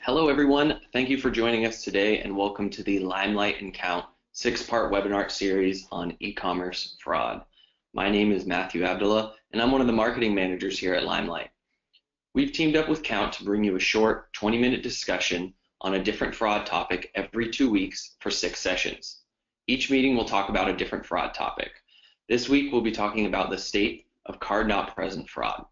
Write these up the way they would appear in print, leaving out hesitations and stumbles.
Hello everyone, thank you for joining us today and welcome to the LimeLight and Kount 6-part webinar series on e-commerce fraud. My name is Matthew Abdullah and I'm one of the marketing managers here at LimeLight. We've teamed up with Kount to bring you a short 20-minute discussion on a different fraud topic every 2 weeks for 6 sessions. Each meeting will talk about a different fraud topic. This week we'll be talking about the state of card not present fraud.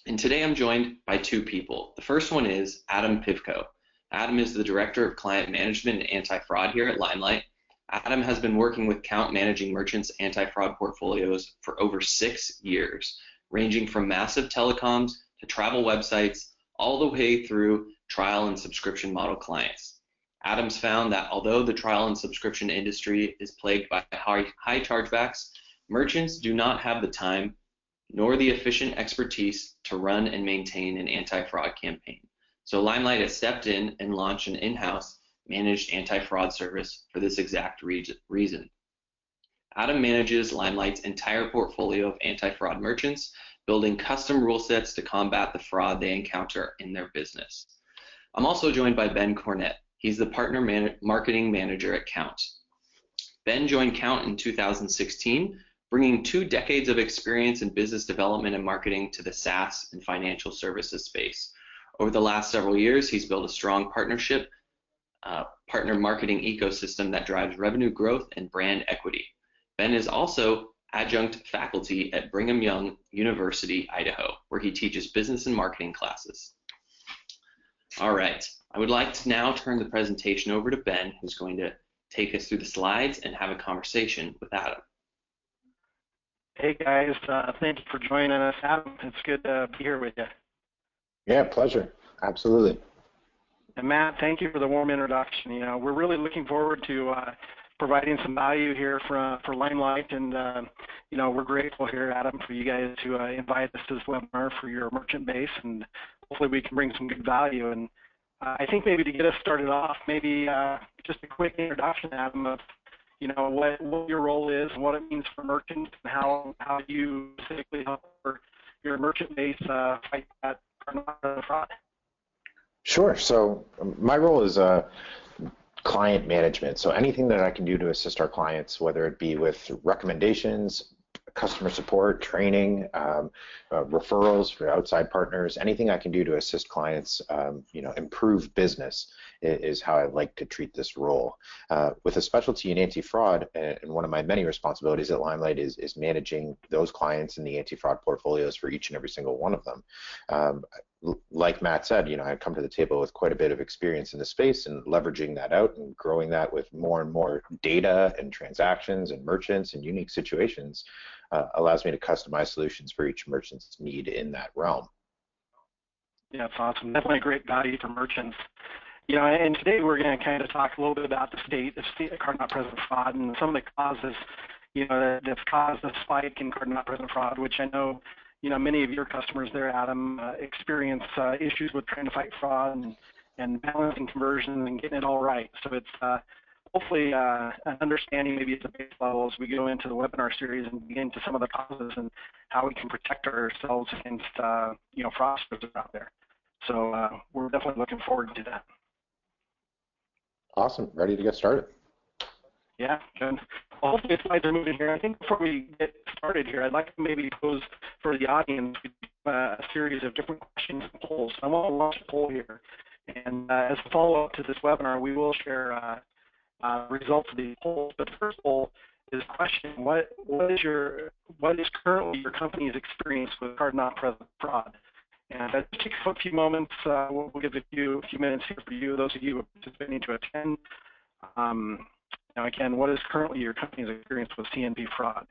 And today I'm joined by 2 people. The first one is Adam Pivko. Adam is the Director of Client Management and Anti-Fraud here at LimeLight. Adam has been working with Kount managing merchants' anti-fraud portfolios for over 6 years, ranging from massive telecoms to travel websites, all the way through trial and subscription model clients. Adam's found that although the trial and subscription industry is plagued by high chargebacks, merchants do not have the time nor the efficient expertise to run and maintain an anti-fraud campaign. So LimeLight has stepped in and launched an in-house managed anti-fraud service for this exact reason. Adam manages LimeLight's entire portfolio of anti-fraud merchants, building custom rule sets to combat the fraud they encounter in their business. I'm also joined by Ben Cornett. He's the Partner Marketing Manager at Kount. Ben joined Kount in 2016, bringing 2 decades of experience in business development and marketing to the SaaS and financial services space. Over the last several years, he's built a strong partner marketing ecosystem that drives revenue growth and brand equity. Ben is also adjunct faculty at Brigham Young University, Idaho, where he teaches business and marketing classes. All right, I would like to now turn the presentation over to Ben, who's going to take us through the slides and have a conversation with Adam. Hey guys, thank you for joining us. Adam, it's good to be here with you. Yeah, pleasure. Absolutely. And Matt, thank you for the warm introduction. You know, we're really looking forward to providing some value here for LimeLight, and you know, we're grateful here, Adam, for you guys to invite us to this webinar for your merchant base, and hopefully we can bring some good value. And I think maybe to get us started off, maybe just a quick introduction, Adam, of you know what your role is and what it means for merchants, and how you specifically help your merchant base fight that fraud. Sure. So my role is client management. So anything that I can do to assist our clients, whether it be with recommendations, customer support, training, referrals for outside partners, anything I can do to assist clients, you know, improve business is how I like to treat this role. With a specialty in anti-fraud, and one of my many responsibilities at LimeLight is managing those clients in the anti-fraud portfolios for each and every single one of them. Like Matt said, you know, I come to the table with quite a bit of experience in the space, and leveraging that out and growing that with more and more data and transactions and merchants and unique situations allows me to customize solutions for each merchant's need in that realm. Yeah, that's awesome. Definitely a great value for merchants. You know, and today we're going to kind of talk a little bit about the state of card not present fraud and some of the causes, you know, that's caused a spike in card not present fraud, which I know, you know, many of your customers there, Adam, experience issues with trying to fight fraud and balancing conversions and getting it all right. So it's hopefully an understanding maybe at the base level as we go into the webinar series and get into some of the causes and how we can protect ourselves against, you know, fraudsters out there. So we're definitely looking forward to that. Awesome. Ready to get started. Yeah, good. Well, hopefully the slides are moving here. I think before we get started here, I'd like to maybe pose for the audience a series of different questions and polls. I want to launch a poll here. And as a follow-up to this webinar, we will share results of these polls. But the first poll is question, what is currently your company's experience with card not present fraud? And that takes a few moments. We'll give a few minutes here for you, those of you who are participating to attend. Now again, what is currently your company's experience with CNP fraud?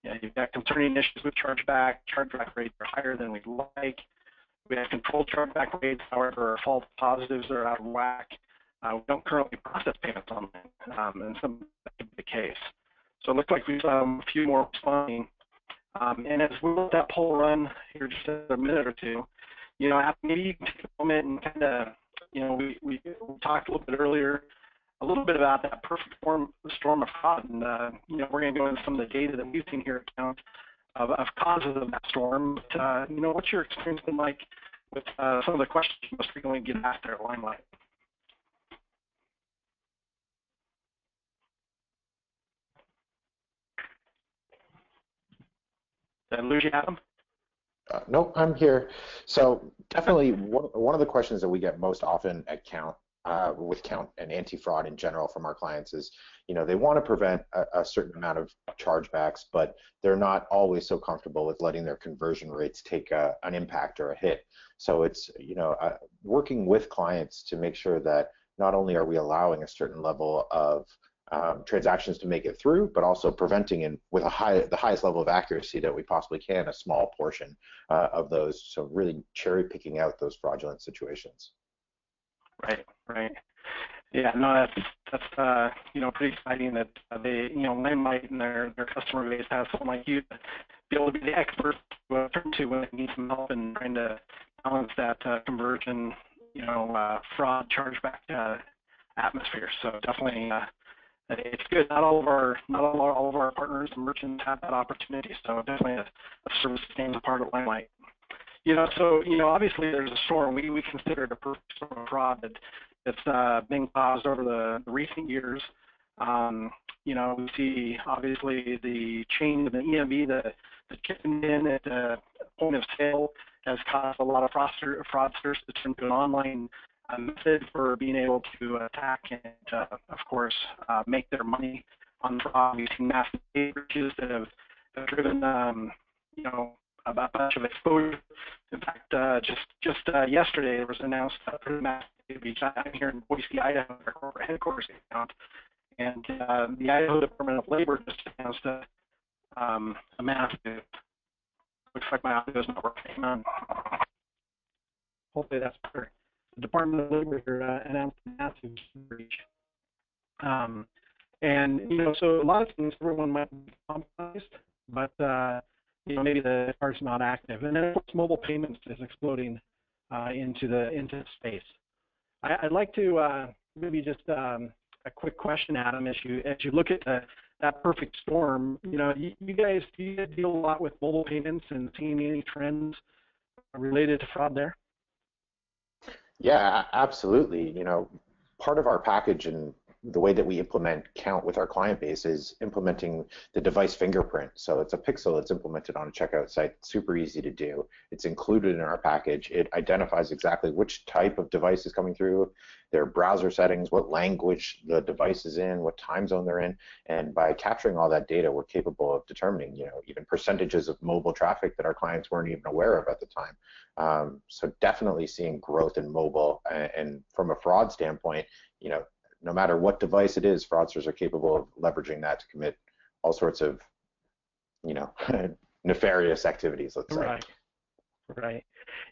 Yeah, you've got concerning issues with chargeback rates are higher than we'd like. We have controlled chargeback rates, however, our false positives are out of whack. We don't currently process payments online, and some that could be the case. So it looks like we've a few more responding. And as we let that poll run here just a minute or two, you know, maybe you can take a moment and kind of, you know, we talked a little bit earlier, a little bit about that perfect storm of fraud, and you know, we're going to go into some of the data that we've seen here at Kount of causes of that storm. But you know, what's your experience been like with some of the questions you most frequently get asked there at LimeLight. Did I lose you, Adam? No, I'm here. So definitely one of the questions that we get most often at Kount, with Kount and anti-fraud in general from our clients is, they want to prevent a certain amount of chargebacks, but they're not always so comfortable with letting their conversion rates take an impact or a hit. So it's, working with clients to make sure that not only are we allowing a certain level of transactions to make it through, but also preventing in with the highest level of accuracy that we possibly can a small portion of those. So really cherry picking out those fraudulent situations. Right. Yeah, no, that's pretty exciting that they, LimeLight and their customer base has someone like you to be able to be the expert to turn to when they need some help in trying to balance that conversion, fraud chargeback atmosphere. So definitely. It's good. Not all of our partners and merchants have that opportunity. So definitely a service that stands apart at LimeLight. So obviously there's a storm. We consider it a perfect storm of fraud that's been caused over the recent years. We see obviously the change in the EMV, the chipping in at the point of sale has caused a lot of fraudsters to turn to an online method for being able to attack and, of course, make their money on fraud. We've seen massive data breaches that have driven, a bunch of exposure. In fact, just yesterday, there was announced a pretty massive data breach. I'm here in Boise, Idaho, our corporate headquarters account, and the Idaho Department of Labor just announced a massive. Looks like my audio is not working. Hopefully that's better. The Department of Labor announced a massive breach. So a lot of things, everyone might be compromised, but, maybe the card's not active. And then, of course, mobile payments is exploding into space. I'd like to maybe just a quick question, Adam, as you look at that perfect storm, you guys deal a lot with mobile payments and seeing any trends related to fraud there? Yeah, absolutely. Part of our package and the way that we implement Kount with our client base is implementing the device fingerprint. So it's a pixel that's implemented on a checkout site, super easy to do. It's included in our package. It identifies exactly which type of device is coming through, their browser settings, what language the device is in, what time zone they're in. And by capturing all that data, we're capable of determining, even percentages of mobile traffic that our clients weren't even aware of at the time. So definitely seeing growth in mobile, and from a fraud standpoint, no matter what device it is, fraudsters are capable of leveraging that to commit all sorts of, nefarious activities, let's say. Right.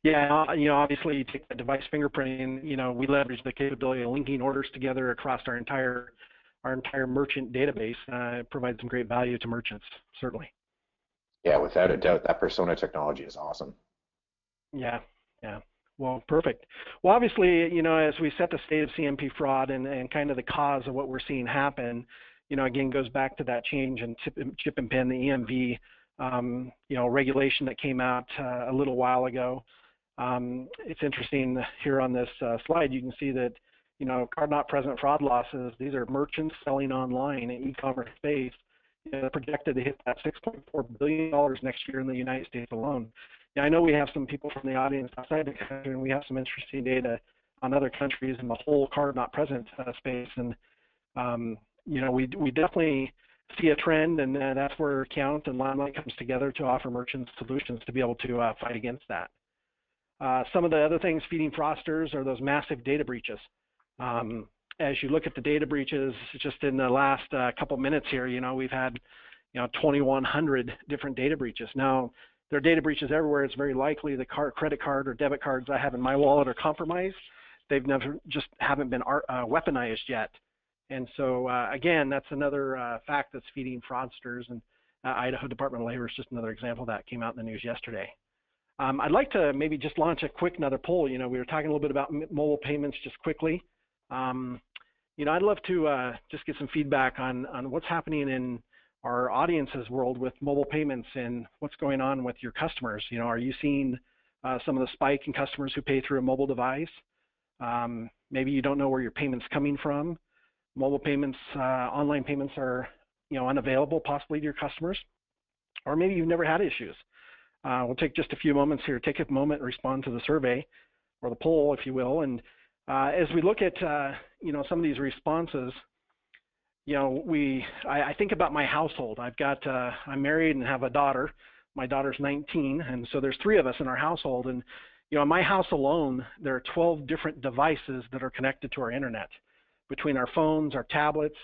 Yeah, obviously you take the device fingerprinting, we leverage the capability of linking orders together across our entire merchant database. It provides some great value to merchants, certainly. Yeah, without a doubt, that persona technology is awesome. Yeah. Well, perfect. Well, obviously, as we set the state of CMP fraud and kind of the cause of what we're seeing happen, again, goes back to that change in chip and pin, the EMV, regulation that came out a little while ago. It's interesting here on this slide, you can see that, card not present fraud losses, these are merchants selling online in e-commerce space, projected to hit that $6.4 billion next year in the United States alone. I know we have some people from the audience outside the country, and we have some interesting data on other countries in the whole card not present space. And, we definitely see a trend, and that's where Kount and LimeLight comes together to offer merchants solutions to be able to fight against that. Some of the other things feeding fraudsters are those massive data breaches. As you look at the data breaches, just in the last couple minutes here, we've had 2,100 different data breaches. Now, there are data breaches everywhere. It's very likely the credit card or debit cards I have in my wallet are compromised. They've haven't been weaponized yet. And so, again, that's another fact that's feeding fraudsters. And Idaho Department of Labor is just another example of that came out in the news yesterday. I'd like to maybe just launch another poll. We were talking a little bit about mobile payments just quickly. I'd love to just get some feedback on what's happening in our audience's world with mobile payments and what's going on with your customers. Are you seeing some of the spike in customers who pay through a mobile device. Maybe you don't know where your payment's coming from. Mobile payments, online payments are unavailable possibly to your customers, or maybe you've never had issues. We'll take just a few moments here. Take a moment and respond to the survey or the poll, if you will. And as we look at some of these responses, I think about my household. I'm married and have a daughter. My daughter's 19, and so there's 3 of us in our household. And in my house alone, there are 12 different devices that are connected to our internet, between our phones, our tablets,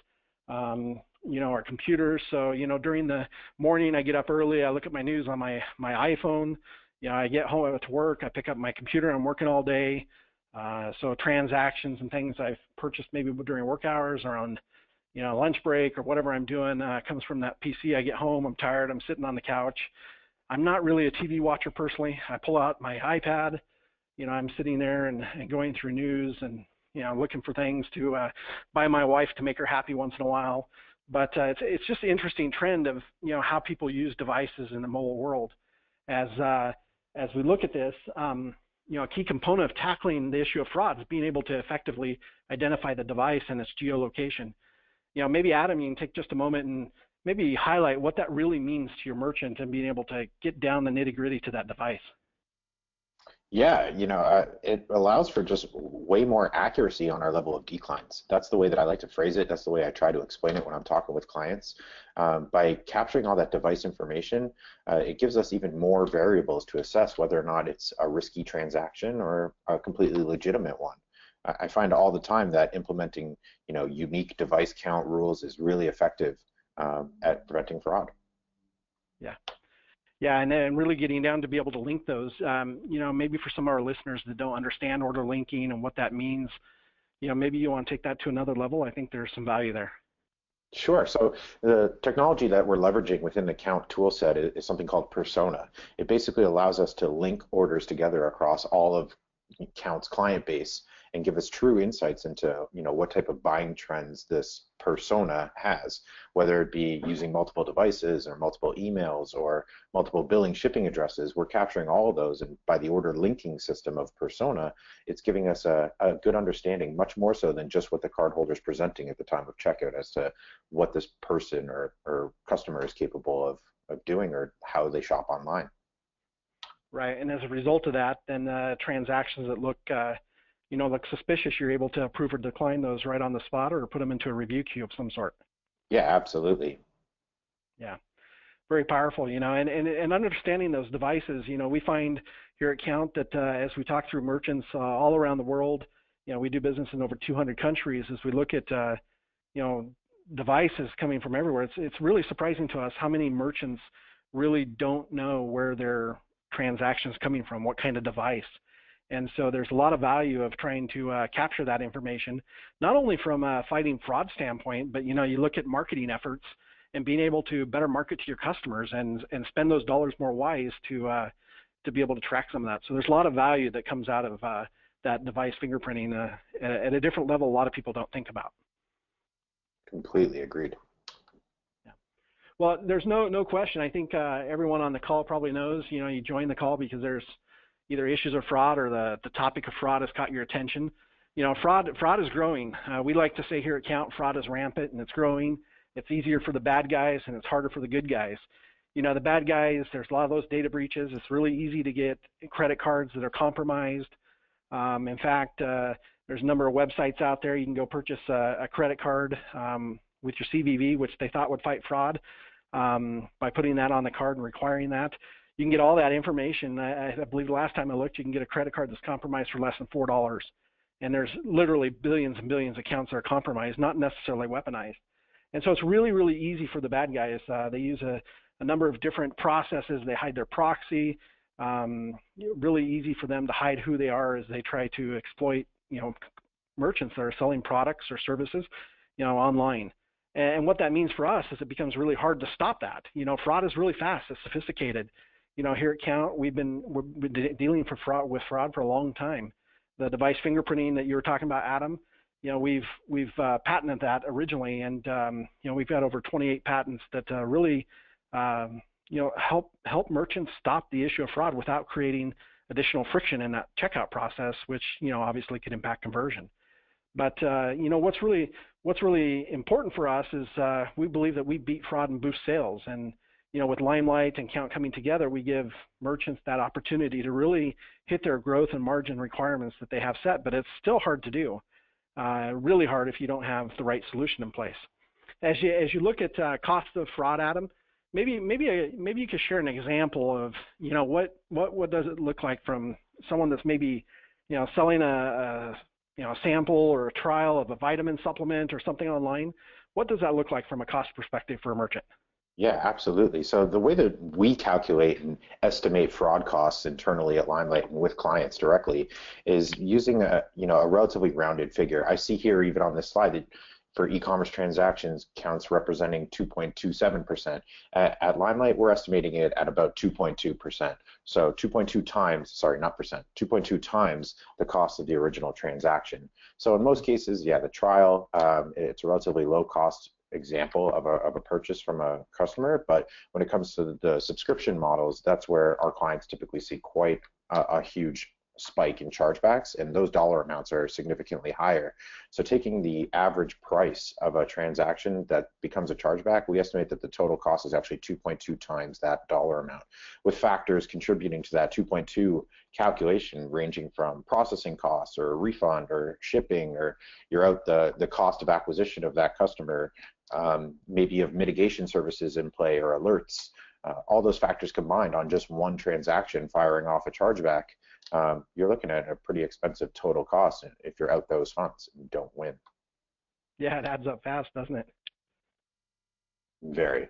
our computers. So during the morning, I get up early. I look at my news on my iPhone. I get home to work. I pick up my computer. I'm working all day. So transactions and things I've purchased maybe during work hours or on lunch break or whatever I'm doing comes from that PC. I get home, I'm tired, I'm sitting on the couch. I'm not really a TV watcher personally. I pull out my iPad, I'm sitting there and going through news and, looking for things to buy my wife to make her happy once in a while. But it's just an interesting trend of, how people use devices in the mobile world. As we look at this, a key component of tackling the issue of fraud is being able to effectively identify the device and its geolocation. Maybe Adam, you can take just a moment and maybe highlight what that really means to your merchant and being able to get down the nitty-gritty to that device. Yeah, it allows for just way more accuracy on our level of declines. That's the way that I like to phrase it. That's the way I try to explain it when I'm talking with clients. By capturing all that device information, it gives us even more variables to assess whether or not it's a risky transaction or a completely legitimate one. I find all the time that implementing, unique device count rules is really effective at preventing fraud. Yeah, and then really getting down to be able to link those. Maybe for some of our listeners that don't understand order linking and what that means, maybe you want to take that to another level. I think there's some value there. Sure. So the technology that we're leveraging within the Kount toolset is something called Persona. It basically allows us to link orders together across all of Kount's client base and give us true insights into what type of buying trends this persona has, whether it be using multiple devices or multiple emails or multiple billing shipping addresses. We're capturing all of those, and by the order linking system of Persona, it's giving us a good understanding, much more so than just what the cardholder is presenting at the time of checkout, as to what this person or customer is capable of doing or how they shop online. Right, and as a result of that, then transactions that look suspicious, you're able to approve or decline those right on the spot or put them into a review queue of some sort. Yeah, absolutely. Yeah, very powerful, and understanding those devices, we find here at Kount that as we talk through merchants all around the world, we do business in over 200 countries. As we look at, devices coming from everywhere, it's really surprising to us how many merchants really don't know where their transactions coming from, what kind of device. And so there's a lot of value of trying to capture that information, not only from a fighting fraud standpoint, but you look at marketing efforts and being able to better market to your customers and spend those dollars more wise to be able to track some of that. So there's a lot of value that comes out of that device fingerprinting at a different level a lot of people don't think about. Completely agreed. Yeah. Well, there's no question. I think everyone on the call probably knows, you joined the call because there's either issues of fraud or the topic of fraud has caught your attention. Fraud is growing. We like to say here at Kount, fraud is rampant and it's growing. It's easier for the bad guys and it's harder for the good guys. The bad guys, there's a lot of those data breaches. It's really easy to get credit cards that are compromised. In fact, there's a number of websites out there. You can go purchase a credit card with your CVV, which they thought would fight fraud, by putting that on the card and requiring that. You can get all that information. I believe the last time I looked, you can get a credit card that's compromised for less than $4. And there's literally billions and billions of accounts that are compromised, not necessarily weaponized. And so it's really, really easy for the bad guys. They use a number of different processes. They hide their proxy. Really easy for them to hide who they are as they try to exploit, merchants that are selling products or services, online. And what that means for us is it becomes really hard to stop that. Fraud is really fast. It's sophisticated. Here at Kount, we've been dealing with fraud for a long time. The device fingerprinting that you were talking about, Adam, we've patented that originally, and we've got over 28 patents that really help merchants stop the issue of fraud without creating additional friction in that checkout process, which obviously could impact conversion. But what's really important for us is we believe that we beat fraud and boost sales. And with LimeLight and Kount coming together, we give merchants that opportunity to really hit their growth and margin requirements that they have set. But it's still hard to do, really hard if you don't have the right solution in place. As you look at cost of fraud, Adam, maybe you could share an example of what does it look like from someone that's maybe selling a sample or a trial of a vitamin supplement or something online. What does that look like from a cost perspective for a merchant? Yeah, absolutely. So the way that we calculate and estimate fraud costs internally at LimeLight and with clients directly is using a relatively rounded figure. I see here even on this slide that for e-commerce transactions, Kount's representing 2.27%. At LimeLight, we're estimating it at about 2.2%. So 2.2 times, sorry, not percent, 2.2 times the cost of the original transaction. So in most cases, yeah, the trial, it's a relatively low cost example of a purchase from a customer, but when it comes to the subscription models, that's where our clients typically see quite a huge spike in chargebacks, and those dollar amounts are significantly higher. So taking the average price of a transaction that becomes a chargeback, we estimate that the total cost is actually 2.2 times that dollar amount, with factors contributing to that 2.2 calculation ranging from processing costs or refund or shipping, or you're out the cost of acquisition of that customer, maybe of mitigation services in play or alerts. All those factors combined on just one transaction firing off a chargeback, you're looking at a pretty expensive total cost if you're out those funds and don't win. Yeah, it adds up fast, doesn't it? Very.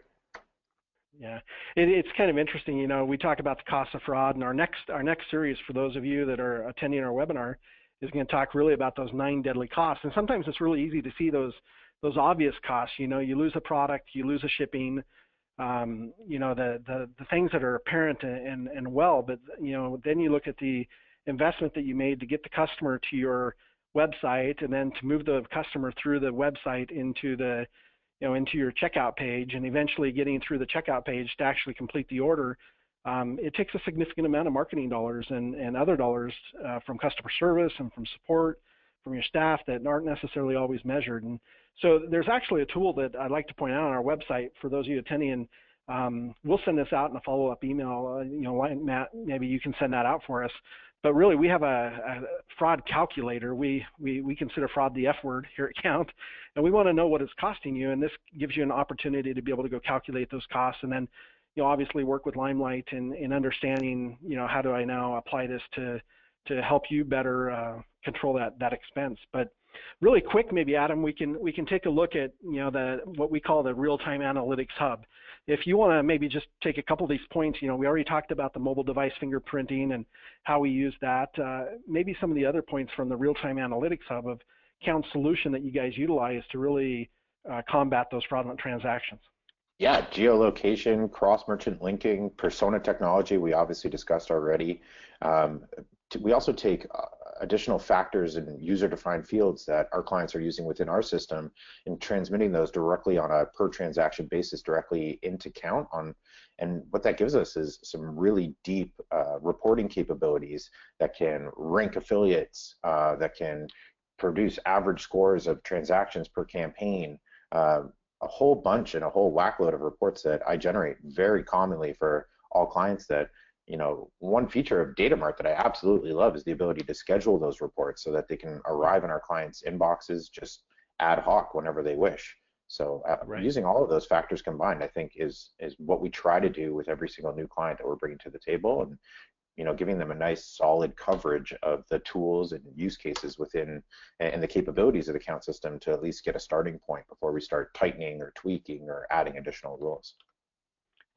Yeah, it's kind of interesting. We talk about the cost of fraud, and our next series, for those of you that are attending our webinar, is going to talk really about those 9 deadly costs. And sometimes it's really easy to see those obvious costs. You lose a product, you lose a shipping. The things that are apparent and well, but then you look at the investment that you made to get the customer to your website, and then to move the customer through the website into your checkout page, and eventually getting through the checkout page to actually complete the order. It takes a significant amount of marketing dollars and other dollars from customer service and from support from your staff that aren't necessarily always measured. And so there's actually a tool that I'd like to point out on our website for those of you attending, and we'll send this out in a follow-up email. Matt, maybe you can send that out for us. But really, we have a fraud calculator. We consider fraud the F word here at Kount, and we want to know what it's costing you. And this gives you an opportunity to be able to go calculate those costs, and then obviously work with LimeLight in understanding how do I now apply this to help you better control that expense. But really quick, maybe Adam, we can take a look at what we call the real-time analytics hub. If you want to maybe just take a couple of these points, we already talked about the mobile device fingerprinting and how we use that. Maybe some of the other points from the real-time analytics hub of Kount's solution that you guys utilize to really combat those fraudulent transactions. Yeah, geolocation, cross-merchant linking, persona technology, we obviously discussed already. We also take additional factors and user-defined fields that our clients are using within our system and transmitting those directly on a per-transaction basis directly into Kount. And what that gives us is some really deep reporting capabilities that can rank affiliates, that can produce average scores of transactions per campaign, a whole bunch and a whole whackload of reports that I generate very commonly for all clients. That one feature of Datamart that I absolutely love is the ability to schedule those reports so that they can arrive in our clients' inboxes just ad hoc whenever they wish. So Right. Using all of those factors combined, I think is what we try to do with every single new client that we're bringing to the table, and giving them a nice solid coverage of the tools and use cases within and the capabilities of the Kount system to at least get a starting point before we start tightening or tweaking or adding additional rules.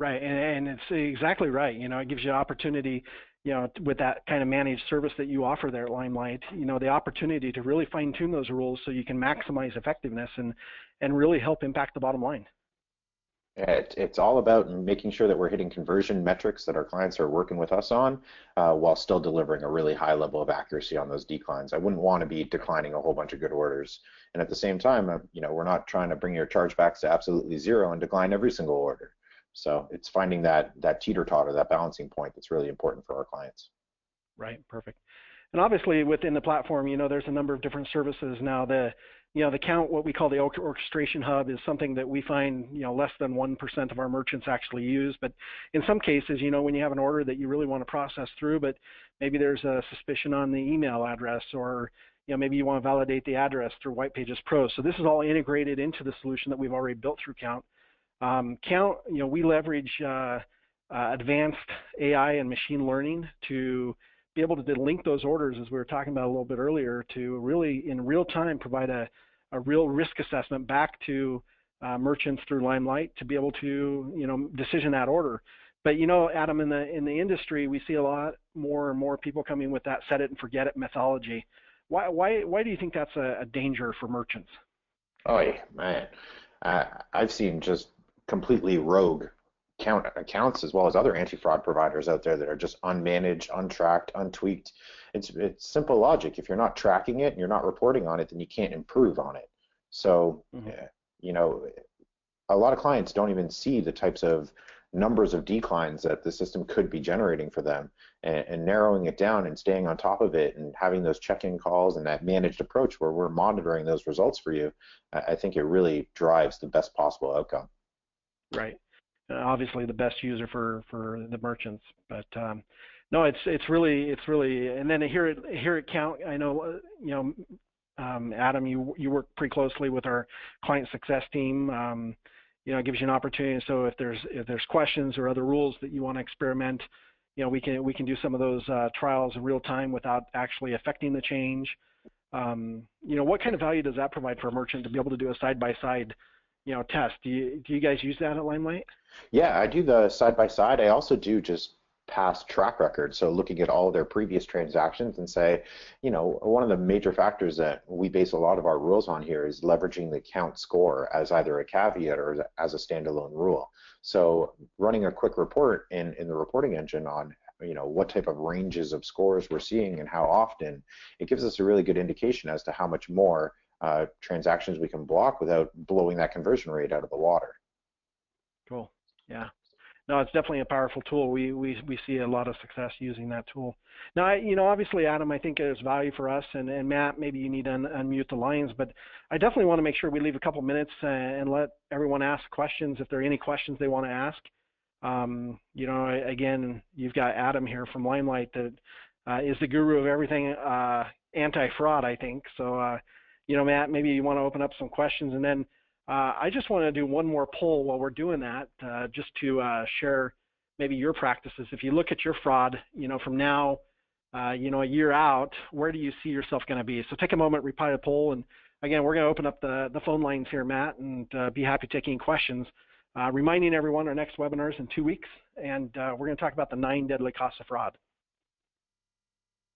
Right, and it's exactly right. It gives you an opportunity, with that kind of managed service that you offer there at LimeLight, the opportunity to really fine-tune those rules so you can maximize effectiveness and really help impact the bottom line. It's all about making sure that we're hitting conversion metrics that our clients are working with us on, while still delivering a really high level of accuracy on those declines. I wouldn't want to be declining a whole bunch of good orders, and at the same time, we're not trying to bring your chargebacks to absolutely zero and decline every single order. So it's finding that teeter-totter, that balancing point that's really important for our clients. Right. Perfect. And obviously within the platform, there's a number of different services now. The Kount, what we call the orchestration hub, is something that we find, less than 1% of our merchants actually use. But in some cases, when you have an order that you really want to process through, but maybe there's a suspicion on the email address, or maybe you want to validate the address through White Pages Pro. So this is all integrated into the solution that we've already built through Kount. Kount, we leverage advanced AI and machine learning to be able to link those orders, as we were talking about a little bit earlier, to really in real time provide a real risk assessment back to merchants through LimeLight to be able to decision that order. But Adam, in the industry, we see a lot more and more people coming with that set it and forget it methodology. Why do you think that's a danger for merchants? Oh, yeah, man. I've seen just completely rogue Kount accounts, as well as other anti-fraud providers out there that are just unmanaged, untracked, untweaked. It's simple logic. If you're not tracking it and you're not reporting on it, then you can't improve on it. So, a lot of clients don't even see the types of numbers of declines that the system could be generating for them, and narrowing it down and staying on top of it and having those check-in calls and that managed approach where we're monitoring those results for you. I think it really drives the best possible outcome. Right. Obviously the best user for the merchants, but no, it's really, and then here at Kount, I know Adam, you work pretty closely with our client success team. It gives you an opportunity. So if there's questions or other rules that you want to experiment, we can do some of those trials in real time without actually affecting the change. What kind of value does that provide for a merchant to be able to do a side-by-side test? Do you guys use that at LimeLight? Yeah, I do the side-by-side. I also do just past track record. So looking at all of their previous transactions and say, one of the major factors that we base a lot of our rules on here is leveraging the Kount score as either a caveat or as a standalone rule. So running a quick report in the reporting engine on what type of ranges of scores we're seeing and how often, it gives us a really good indication as to how much more transactions we can block without blowing that conversion rate out of the water. Cool. Yeah. No, it's definitely a powerful tool. We see a lot of success using that tool. Now, obviously, Adam, I think there's value for us, and Matt, maybe you need to unmute the lines, but I definitely want to make sure we leave a couple minutes and let everyone ask questions if there are any questions they want to ask. Again, you've got Adam here from LimeLight that is the guru of everything anti-fraud, I think. So, Matt, maybe you want to open up some questions, and then I just want to do one more poll while we're doing that, just to share maybe your practices. If you look at your fraud, from now, a year out, where do you see yourself going to be? So take a moment, reply to the poll, and again, we're going to open up the phone lines here, Matt, and be happy taking questions. Reminding everyone, our next webinar is in 2 weeks, and we're going to talk about the 9 deadly costs of fraud.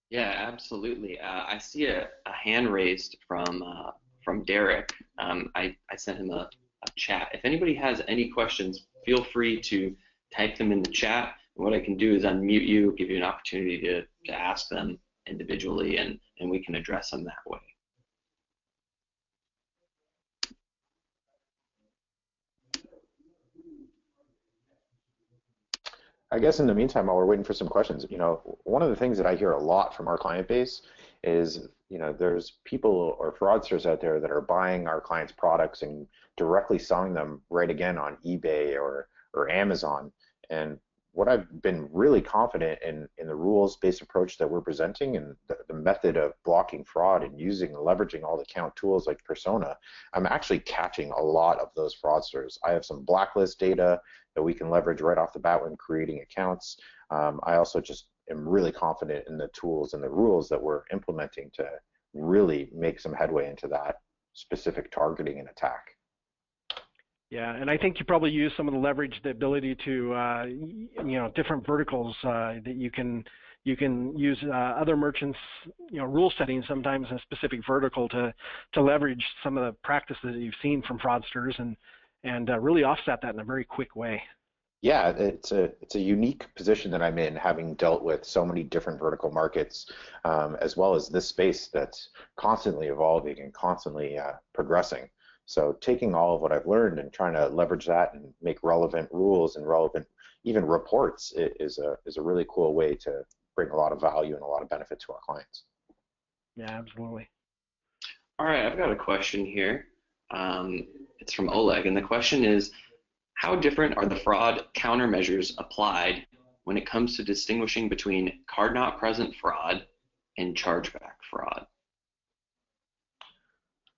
Yeah, absolutely. I see a hand raised from Derek. I sent him a chat. If anybody has any questions, feel free to type them in the chat. And what I can do is unmute you, give you an opportunity to ask them individually, and we can address them that way. I guess in the meantime, while we're waiting for some questions, one of the things that I hear a lot from our client base is, there's people or fraudsters out there that are buying our clients' products and directly selling them right again on eBay or Amazon. And what I've been really confident in the rules-based approach that we're presenting and the method of blocking fraud and leveraging all the Kount tools like Persona, I'm actually catching a lot of those fraudsters. I have some blacklist data that we can leverage right off the bat when creating accounts. I also just am really confident in the tools and the rules that we're implementing to really make some headway into that specific targeting and attack. Yeah, and I think you probably use some of the leverage, the ability to, different verticals that you can use other merchants, rule settings sometimes in a specific vertical to leverage some of the practices that you've seen from fraudsters and really offset that in a very quick way. Yeah, it's a unique position that I'm in, having dealt with so many different vertical markets, as well as this space that's constantly evolving and constantly progressing. So taking all of what I've learned and trying to leverage that and make relevant rules and relevant even reports is a really cool way to bring a lot of value and a lot of benefit to our clients. Yeah, absolutely. All right, I've got a question here. It's from Oleg, and the question is, how different are the fraud countermeasures applied when it comes to distinguishing between card not present fraud and chargeback fraud?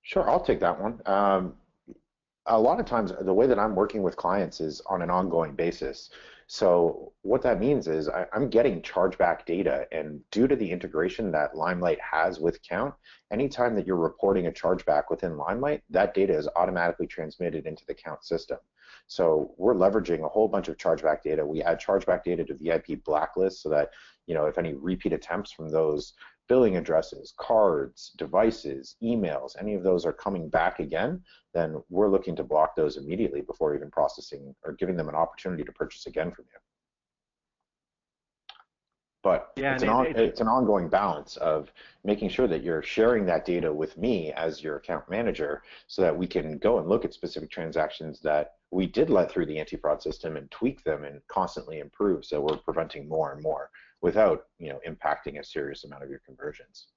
Sure, I'll take that one. A lot of times, the way that I'm working with clients is on an ongoing basis. So what that means is I'm getting chargeback data, and due to the integration that LimeLight has with Kount, anytime that you're reporting a chargeback within LimeLight, that data is automatically transmitted into the Kount system. So we're leveraging a whole bunch of chargeback data. We add chargeback data to VIP blacklists so that, if any repeat attempts from those billing addresses, cards, devices, emails, any of those are coming back again, then we're looking to block those immediately before even processing or giving them an opportunity to purchase again from you. But yeah, it's an ongoing balance of making sure that you're sharing that data with me as your account manager so that we can go and look at specific transactions that we did let through the anti-fraud system and tweak them and constantly improve, so we're preventing more and more without impacting a serious amount of your conversions.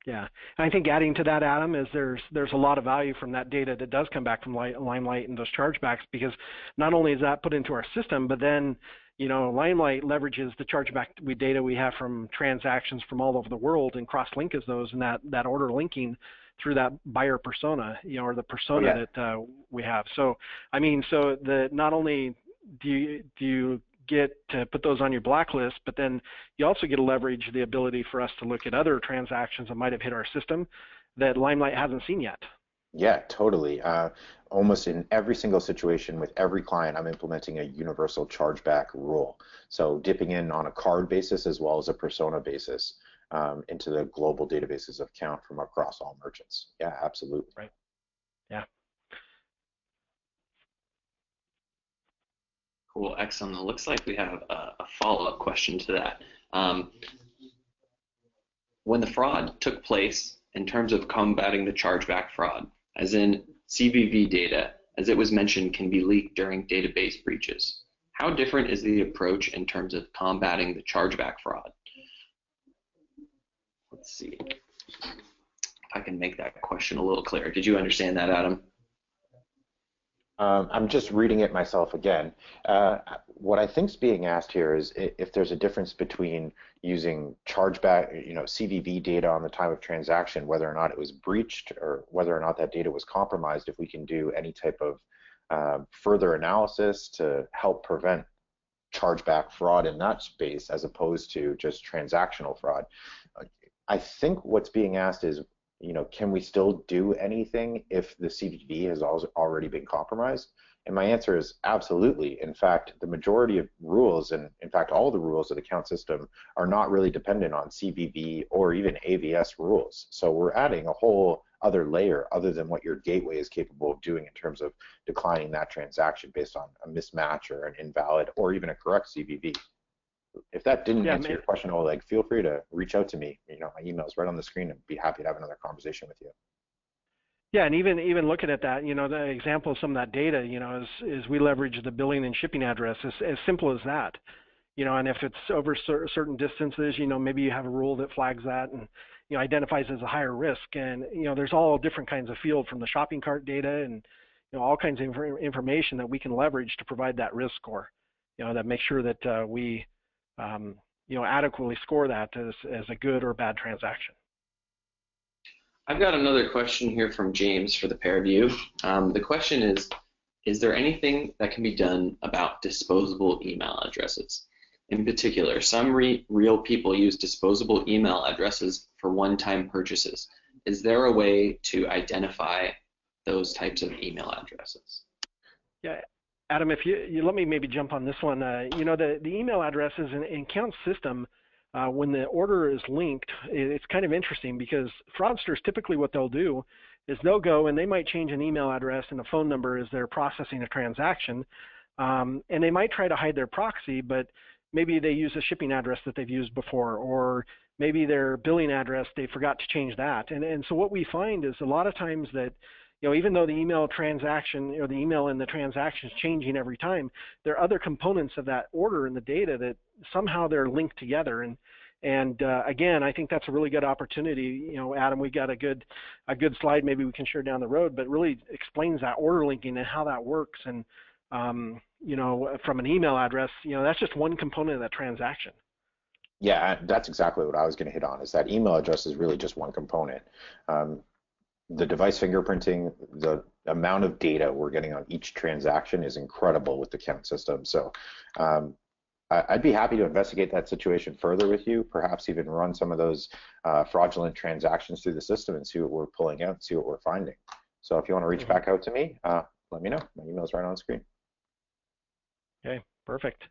Yeah, and I think adding to that, Adam, is there's a lot of value from that data that does come back from LimeLight and those chargebacks, because not only is that put into our system, but then LimeLight leverages the chargeback data we have from transactions from all over the world and cross-links those, and that order linking through that buyer persona, or the persona that we have. So not only do you get to put those on your blacklist, but then you also get to leverage the ability for us to look at other transactions that might have hit our system that LimeLight hasn't seen yet. Yeah, totally. Almost in every single situation with every client, I'm implementing a universal chargeback rule. So dipping in on a card basis as well as a persona basis into the global databases of Kount from across all merchants. Yeah, absolutely. Right. Yeah. Cool, excellent. It looks like we have a follow-up question to that. When the fraud took place, in terms of combating the chargeback fraud, as in CVV data, as it was mentioned, can be leaked during database breaches. How different is the approach in terms of combating the chargeback fraud? Let's see if I can make that question a little clearer. Did you understand that, Adam? I'm just reading it myself again. What I think is being asked here is if there's a difference between using chargeback, CVV data on the time of transaction, whether or not it was breached or whether or not that data was compromised, if we can do any type of further analysis to help prevent chargeback fraud in that space as opposed to just transactional fraud. I think what's being asked is, can we still do anything if the CVV has already been compromised? And my answer is absolutely. In fact, the majority of rules, and in fact all the rules of the Kount system, are not really dependent on CVV or even AVS rules. So we're adding a whole other layer other than what your gateway is capable of doing in terms of declining that transaction based on a mismatch or an invalid or even a correct CVV. If that didn't answer your question, Oleg, feel free to reach out to me. My email is right on the screen, and be happy to have another conversation with you. Yeah, and even looking at that, the example of some of that data, is we leverage the billing and shipping address, as simple as that. And if it's over certain distances, maybe you have a rule that flags that and identifies as a higher risk. And there's all different kinds of field, from the shopping cart data and all kinds of information that we can leverage to provide that risk score. That makes sure that we adequately score that as a good or bad transaction. I've got another question here from James for the pair of you. The question is there anything that can be done about disposable email addresses? In particular, some real people use disposable email addresses for one-time purchases. Is there a way to identify those types of email addresses? Yeah. Adam, if you let me maybe jump on this one. The email addresses in Kount's system, when the order is linked, it's kind of interesting, because fraudsters, typically what they'll do is they'll go and they might change an email address and a phone number as they're processing a transaction, and they might try to hide their proxy, but maybe they use a shipping address that they've used before, or maybe their billing address, they forgot to change that. And so what we find is a lot of times that even though the email transaction or the email in the transaction is changing every time, there are other components of that order and the data that somehow they're linked together. And again, I think that's a really good opportunity. Adam, we got a good slide maybe we can share down the road, but really explains that order linking and how that works. And from an email address, that's just one component of that transaction. Yeah, that's exactly what I was going to hit on, is that email address is really just one component. The device fingerprinting, the amount of data we're getting on each transaction is incredible with the Kount system. So I'd be happy to investigate that situation further with you, perhaps even run some of those fraudulent transactions through the system and see what we're pulling out, see what we're finding. So if you want to reach back out to me, let me know. My email is right on the screen. Okay, perfect.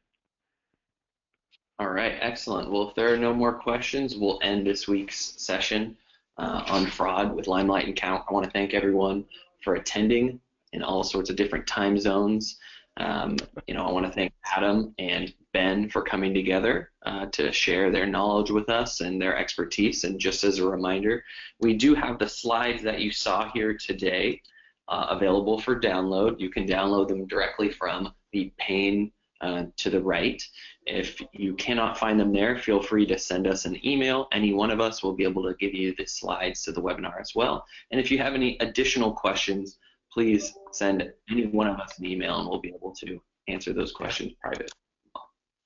All right, excellent. Well, if there are no more questions, we'll end this week's session on fraud with LimeLight and Kount. I want to thank everyone for attending in all sorts of different time zones. I want to thank Adam and Ben for coming together to share their knowledge with us and their expertise. And just as a reminder, we do have the slides that you saw here today available for download. You can download them directly from the pane to the right. If you cannot find them there, feel free to send us an email. Any one of us will be able to give you the slides to the webinar as well. And if you have any additional questions, please send any one of us an email and we'll be able to answer those questions privately.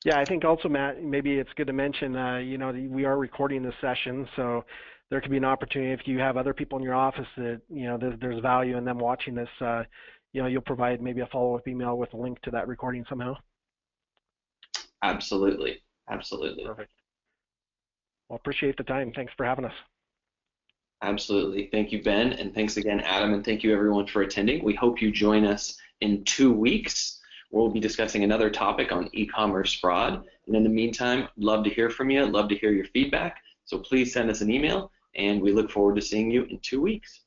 Yeah, I think also, Matt, maybe it's good to mention, we are recording this session, so there could be an opportunity if you have other people in your office that, there's value in them watching this, you'll provide maybe a follow-up email with a link to that recording somehow. Absolutely. Absolutely. Perfect. Well, appreciate the time. Thanks for having us. Absolutely. Thank you, Ben, and thanks again, Adam, and thank you everyone for attending. We hope you join us in 2 weeks. We'll be discussing another topic on e-commerce fraud. And in the meantime, love to hear from you, love to hear your feedback. So please send us an email, and we look forward to seeing you in 2 weeks.